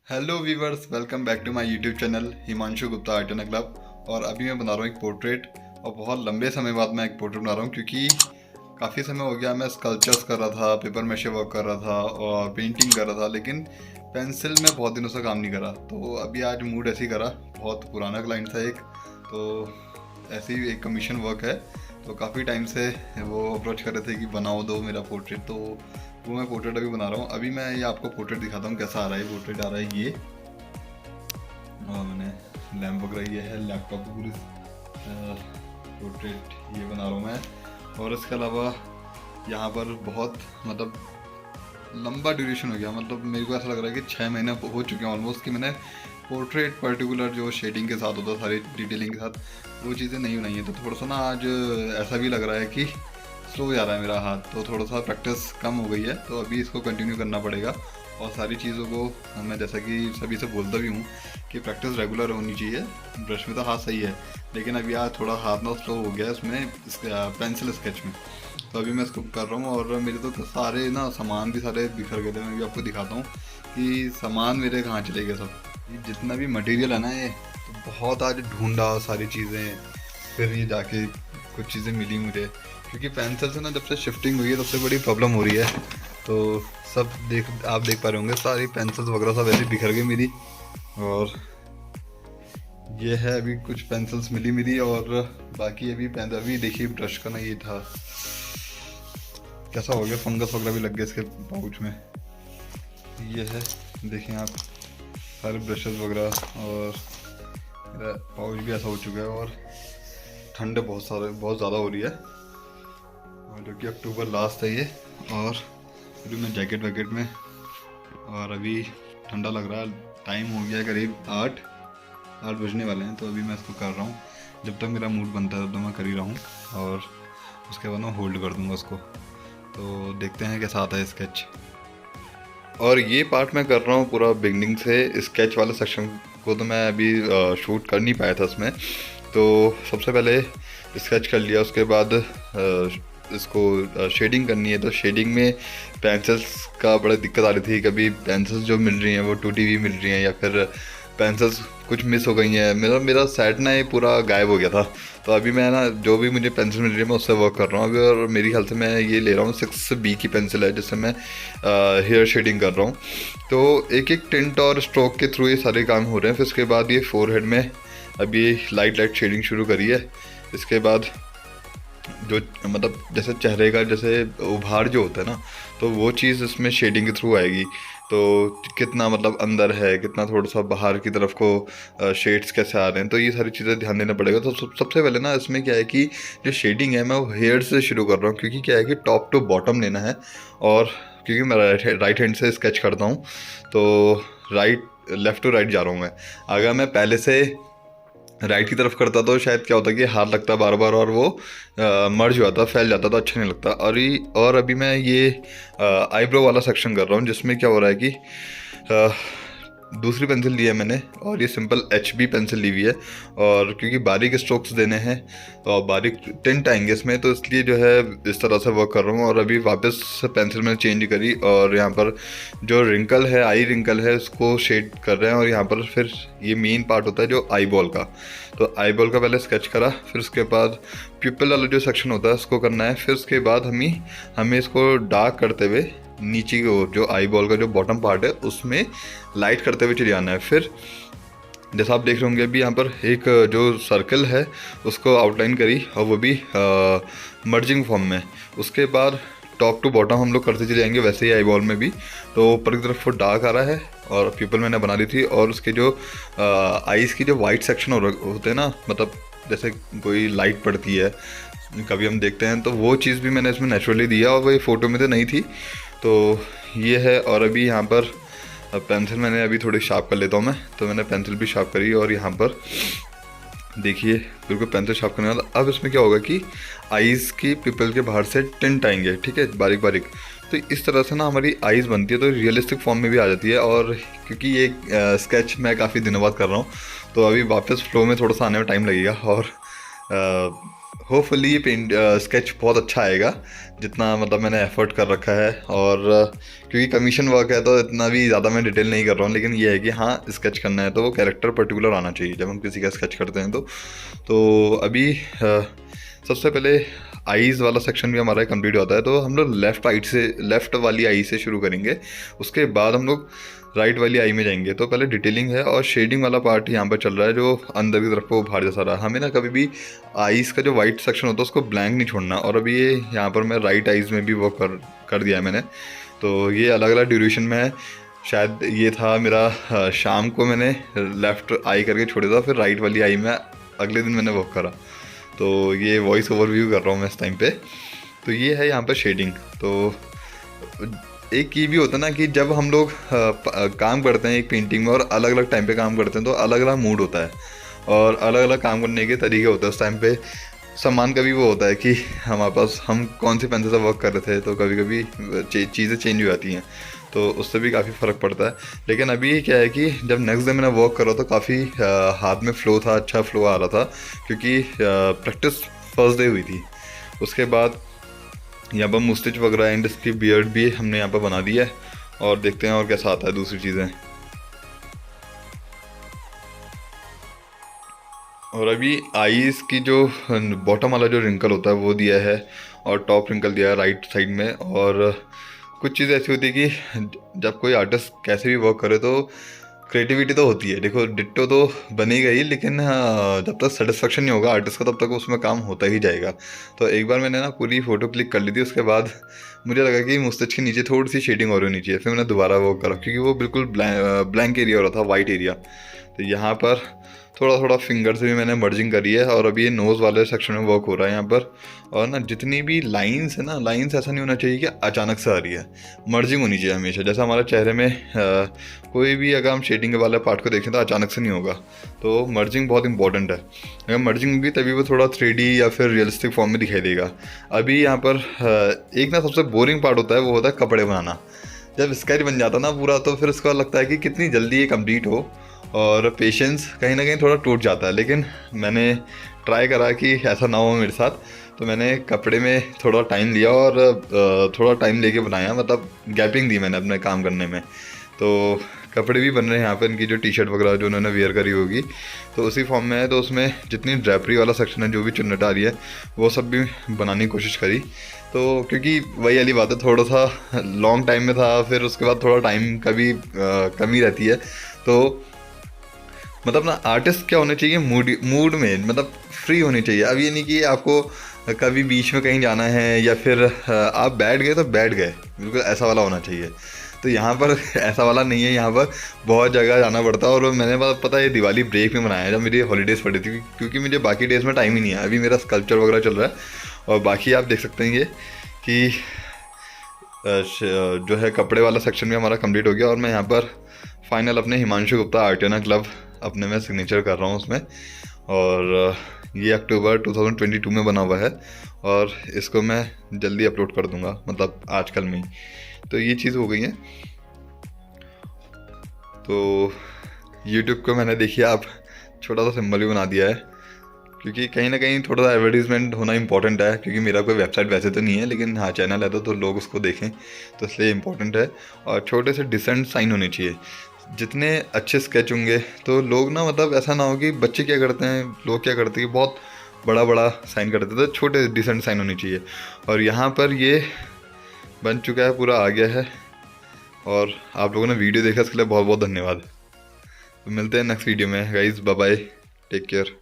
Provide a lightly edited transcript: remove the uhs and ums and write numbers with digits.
Hello viewers, welcome back to my YouTube channel Himanshu Gupta art and club. और अभी मैं बना रहा हूँ एक पोर्ट्रेट। और बहुत लंबे समय बाद मैं एक पोर्ट्रेट बना रहा हूँ क्योंकि काफ़ी समय हो गया मैं स्कल्पचर्स कर रहा था, पेपर मैशे वर्क कर रहा था और पेंटिंग कर रहा था, लेकिन पेंसिल में बहुत दिनों से काम नहीं करा। तो अभी आज मूड ऐसे ही करा। बहुत पुराना क्लाइंट था एक, तो ऐसे ही एक कमीशन वर्क है। तो काफ़ी टाइम से वो अप्रोच कर रहे थे कि बनाओ दो मेरा पोर्ट्रेट, तो वो मैं पोर्ट्रेट अभी बना रहा हूँ। अभी मैं ये आपको पोर्ट्रेट दिखाता हूँ कैसा आ रहा है। पोर्ट्रेट आ रहा है ये, और मैंने लैम्प वगैरह ये है, लैपटॉप पे पूरी पोर्ट्रेट ये बना रहा हूँ मैं। और इसके अलावा यहाँ पर बहुत लंबा ड्यूरेशन हो गया। मेरे को ऐसा लग रहा है कि 6 महीने हो चुके हैं ऑलमोस्ट कि मैंने पोर्ट्रेट पर्टिकुलर जो शेडिंग के साथ होता है, सारी डिटेलिंग के साथ वो चीज़ें नहीं बनाई है। तो थोड़ा सा ना आज ऐसा भी लग रहा है कि स्लो जा रहा है मेरा हाथ, तो थोड़ा सा प्रैक्टिस कम हो गई है। तो अभी इसको कंटिन्यू करना पड़ेगा। और सारी चीज़ों को मैं जैसा कि सभी से बोलता भी हूँ कि प्रैक्टिस रेगुलर होनी चाहिए। ब्रश में तो हाथ सही है, लेकिन अभी आज थोड़ा हाथ ना स्लो हो गया इसमें, पेंसिल स्केच में। तो अभी मैं इसको कर रहा हूँ। और मेरे तो सारे ना सामान भी सारे बिखर गए थे। मैं भी आपको दिखाता हूँ कि सामान मेरे कहाँ चले गए सब। ये जितना भी मटेरियल है ना, ये तो बहुत आज ढूंढा सारी चीज़ें, फिर ये जाके कुछ चीज़ें मिली मुझे। क्योंकि पेंसिल से ना जब से शिफ्टिंग हुई है तब से बड़ी प्रॉब्लम हो रही है। तो सब आप देख पा रहे होंगे, सारी पेंसिल्स वगैरह सब ऐसे बिखर गई मेरी। और ये है अभी कुछ पेंसिल्स मिली मेरी, और बाकी अभी देखिए ब्रश का ना ये था कैसा हो गया, फंगस वगैरह भी लग गया इसके पाउच में। ये है, देखें आप, सारे ब्रशेस वगैरह, और मेरा पाउच भी ऐसा हो चुका है। और ठंड बहुत ज़्यादा हो रही है, और जो कि अक्टूबर लास्ट है ये। और अभी मैं जैकेट वैकेट में, और अभी ठंडा लग रहा है। टाइम हो गया है करीब 8 बजने वाले हैं। तो अभी मैं इसको कर रहा हूँ। जब तक मेरा मूड बनता है तब तक मैं कर ही रहा हूँ, और उसके बाद मैं होल्ड कर दूँगा उसको। तो देखते हैं कैसा आता है स्केच। और ये पार्ट मैं कर रहा हूँ पूरा बिगनिंग से। स्केच वाले सेक्शन को तो मैं अभी शूट कर नहीं पाया था इसमें। तो सबसे पहले स्केच कर लिया, उसके बाद इसको शेडिंग करनी है। तो शेडिंग में पेंसिल्स का बड़ा दिक्कत आ रही थी। कभी पेंसिल्स जो मिल रही हैं वो टूटी हुई मिल रही हैं, या फिर पेंसिल्स कुछ मिस हो गई हैं। मेरा सेट ना ये पूरा गायब हो गया था। तो अभी मैं ना जो भी मुझे पेंसिल मिल रही है मैं उससे वर्क कर रहा हूँ अभी। और मेरी ख्याल से मैं ये ले रहा हूँ 6B की पेंसिल है, जिससे मैं हेयर शेडिंग कर रहा हूँ। तो एक एक टिंट और स्ट्रोक के थ्रू ये सारे काम हो रहे हैं। फिर उसके बाद ये फोरहेड में अभी लाइट शेडिंग शुरू करी है। इसके बाद जो जैसे चेहरे का जैसे उभार जो होता है ना, तो वो चीज़ इसमें शेडिंग के थ्रू आएगी। तो कितना अंदर है, कितना थोड़ा सा बाहर की तरफ को शेड्स कैसे आ रहे हैं, तो ये सारी चीज़ें ध्यान देना पड़ेगा। तो सबसे पहले ना इसमें क्या है कि जो शेडिंग है मैं वो हेयर से शुरू कर रहा हूँ, क्योंकि क्या है कि टॉप टू बॉटम लेना है। और क्योंकि मैं राइट हैंड से स्केच करता हूँ, तो लेफ़्ट टू राइट जा रहा हूँ मैं। अगर मैं पहले से राइट की तरफ करता तो शायद क्या होता कि हाथ लगता बार बार, और वो मर्ज जाता, फैल जाता, तो अच्छा नहीं लगता। और अभी मैं ये आईब्रो वाला सेक्शन कर रहा हूँ, जिसमें क्या हो रहा है कि दूसरी पेंसिल ली है मैंने, और ये सिंपल HB पेंसिल ली हुई है। और क्योंकि बारीक स्ट्रोक्स देने हैं और बारीक टिंट आएंगे इसमें, तो इसलिए जो है इस तरह से वर्क कर रहा हूँ। और अभी वापस पेंसिल मैंने चेंज करी, और यहाँ पर जो रिंकल है, आई रिंकल है, उसको शेड कर रहे हैं। और यहाँ पर फिर ये मेन पार्ट होता है जो आई बॉल का। तो आई बॉल का पहले स्केच करा, फिर उसके बाद प्यूपल वाला जो सेक्शन होता है उसको करना है। फिर उसके बाद हमें इसको डार्क करते हुए नीचे की ओर जो आई बॉल का जो बॉटम पार्ट है उसमें लाइट करते हुए चले जाना है। फिर जैसा आप देख रहे होंगे अभी यहाँ पर एक जो सर्कल है उसको आउटलाइन करी, और वो भी मर्जिंग फॉर्म में। उसके बाद टॉप टू बॉटम हम लोग करते चले जाएंगे, वैसे ही आई बॉल में भी। तो ऊपर की तरफ वो डार्क आ रहा है, और पीपल मैंने बना ली थी। और उसके जो आईज़ की जो वाइट सेक्शन होते हैं ना, जैसे कोई लाइट पड़ती है कभी हम देखते हैं, तो वो चीज़ भी मैंने इसमें नेचुरली दिया, और वो फ़ोटो में तो नहीं थी। तो ये है। और अभी यहाँ पर पेंसिल मैंने अभी थोड़ी शार्प कर लेता हूँ मैं, तो मैंने पेंसिल भी शार्प करी। और यहाँ पर देखिए बिल्कुल पेंसिल शार्प करने वाला। अब इसमें क्या होगा कि आईज़ की पिपल के बाहर से टिंट आएंगे, ठीक है, बारीक बारीक। तो इस तरह से ना हमारी आईज़ बनती है, तो रियलिस्टिक फॉर्म में भी आ जाती है। और क्योंकि ये स्केच मैं काफ़ी दिनों बाद कर रहा हूँ, तो अभी वापस फ्लो में थोड़ा सा आने में टाइम लगेगा। और होपफुली ये पेंट स्केच बहुत अच्छा आएगा, जितना मतलब मैंने एफर्ट कर रखा है। और क्योंकि कमीशन वर्क है तो इतना भी ज़्यादा मैं डिटेल नहीं कर रहा हूँ, लेकिन ये है कि हाँ स्केच करना है तो वो कैरेक्टर पर्टिकुलर आना चाहिए जब हम किसी का स्केच करते हैं। तो अभी सबसे पहले आईज़ वाला सेक्शन भी हमारा कंप्लीट होता है, तो हम लोग लेफ़्ट वाली आई से शुरू करेंगे, उसके बाद हम लोग राइट वाली आई में जाएंगे। तो पहले डिटेलिंग है और शेडिंग वाला पार्ट यहाँ पर चल रहा है, जो अंदर की तरफ को बाहर जैसा रहा। हमें ना कभी भी आईज़ का जो वाइट सेक्शन होता है उसको ब्लैंक नहीं छोड़ना। और अभी ये यहाँ पर मैं राइट आईज़ में भी वो कर दिया है मैंने। तो ये अलग अलग ड्यूरेशन में है। शायद ये था मेरा शाम को मैंने लेफ़्ट आई करके छोड़ा था, फिर राइट वाली आई में अगले दिन मैंने वर्क करा। तो ये वॉइस ओवरव्यू कर रहा हूँ मैं इस टाइम पे। तो ये है यहाँ पर शेडिंग। तो एक ये भी होता है ना कि जब हम लोग काम करते हैं एक पेंटिंग में और अलग अलग टाइम पे काम करते हैं तो अलग अलग मूड होता है और अलग अलग काम करने के तरीके होते हैं। उस टाइम पे सामान का भी वो होता है कि हमारे पास हम कौन से पेंसिल से वर्क कर रहे थे, तो कभी कभी चीज़ें चेंज हो जाती हैं, तो उससे भी काफ़ी फ़र्क पड़ता है। लेकिन अभी क्या है कि जब नेक्स्ट डे मैंने वर्क करा तो काफ़ी हाथ में फ़्लो था, अच्छा फ़्लो आ रहा था, क्योंकि प्रैक्टिस फर्स्ट डे हुई थी। उसके बाद यहाँ पर मुस्टिच वगैरह एंड इसकी बियर्ड भी हमने यहाँ पर बना दी है, और देखते हैं और कैसा आता है दूसरी चीज़ें। और अभी आईज़ की जो बॉटम वाला जो रिंकल होता है वो दिया है, और टॉप रिंकल दिया है राइट साइड में। और कुछ चीज़ ऐसी होती है कि जब कोई आर्टिस्ट कैसे भी वर्क करे तो क्रिएटिविटी तो होती है। देखो डिट्टो तो बनेगा ही, लेकिन जब तक सेटिस्फेक्शन नहीं होगा आर्टिस्ट का तब तक उसमें काम होता ही जाएगा। तो एक बार मैंने ना पूरी फ़ोटो क्लिक कर ली थी, उसके बाद मुझे लगा कि मुस्टच के नीचे थोड़ी सी शेडिंग और होनी चाहिए, फिर मैंने दोबारा वो करा क्योंकि वो बिल्कुल ब्लैंक एरिया हो रहा था, वाइट एरिया। तो यहाँ पर थोड़ा थोड़ा फिंगर से भी मैंने मर्जिंग करी है, और अभी ये नोज़ वाले सेक्शन में वर्क हो रहा है यहाँ पर। और ना जितनी भी लाइंस है ना, लाइंस ऐसा नहीं होना चाहिए कि अचानक से आ रही है, मर्जिंग होनी चाहिए हमेशा। जैसा हमारे चेहरे में कोई भी अगर हम शेडिंग वाले पार्ट को देखें तो अचानक से नहीं होगा, तो मर्जिंग बहुत इंपॉर्टेंट है। अगर मर्जिंग होगी तभी वो थोड़ा 3D या फिर रियलिस्टिक फॉर्म में दिखाई देगा। अभी यहाँ पर एक ना सबसे बोरिंग पार्ट होता है, वो होता है कपड़े बनाना। जब स्केच बन जाता ना पूरा, तो फिर उसको लगता है कि कितनी जल्दी ये कंप्लीट हो, और पेशेंस कहीं ना कहीं थोड़ा टूट जाता है। लेकिन मैंने ट्राई करा कि ऐसा ना हो मेरे साथ, तो मैंने कपड़े में थोड़ा टाइम लिया और थोड़ा टाइम लेके बनाया, मतलब गैपिंग दी मैंने अपने काम करने में। तो कपड़े भी बन रहे हैं यहाँ पर, इनकी जो टी शर्ट वगैरह जो उन्होंने वेयर करी होगी तो उसी फॉर्म में है। तो उसमें जितनी ड्रैपरी वाला सेक्शन है, जो भी चुन्नट आ रही है, वो सब भी बनाने की कोशिश करी। तो क्योंकि वही वाली बात है, थोड़ा सा लॉन्ग टाइम में था, फिर उसके बाद थोड़ा टाइम का भी कमी रहती है। तो मतलब ना आर्टिस्ट क्या होना चाहिए, मूड में, मतलब फ्री होनी चाहिए। अब ये नहीं कि आपको कभी बीच में कहीं जाना है या फिर आप बैठ गए तो बैठ गए, बिल्कुल ऐसा वाला होना चाहिए। तो यहाँ पर ऐसा वाला नहीं है, यहाँ पर बहुत जगह जाना पड़ता है। और मैंने पता है दिवाली ब्रेक में बनाया जब मेरी हॉलीडेज़ पड़ी थी, क्योंकि मुझे बाकी डेज़ में टाइम ही नहीं है। अभी मेरा स्कल्पचर वगैरह चल रहा है, और बाकी आप देख सकते हैं ये कि जो है कपड़े वाला सेक्शन भी हमारा कंप्लीट हो गया। और मैं यहाँ पर फाइनल अपने हिमांशु गुप्ता आर्टियाना क्लब अपने में सिग्नेचर कर रहा हूँ उसमें। और ये अक्टूबर 2022 में बना हुआ है, और इसको मैं जल्दी अपलोड कर दूँगा, मतलब आजकल में ही। तो ये चीज़ हो गई है। तो YouTube को मैंने देखिए आप छोटा सा सिंबल भी बना दिया है, क्योंकि कहीं ना कहीं थोड़ा सा एडवर्टीजमेंट होना इंपॉर्टेंट है, क्योंकि मेरा कोई वेबसाइट वैसे तो नहीं है, लेकिन हाँ चैनल है तो लोग उसको देखें, तो इसलिए इम्पोर्टेंट है। और छोटे से डिसेंट साइन होने चाहिए। जितने अच्छे स्केच होंगे तो लोग ना, मतलब ऐसा ना हो कि बच्चे क्या करते हैं, लोग क्या करते हैं कि बहुत बड़ा बड़ा साइन कर देते हैं, तो छोटे डिसेंट साइन होनी चाहिए। और यहाँ पर ये बन चुका है, पूरा आ गया है। और आप लोगों ने वीडियो देखा, इसके लिए बहुत बहुत धन्यवाद। तो मिलते हैं नेक्स्ट वीडियो में guys, bye bye, take care.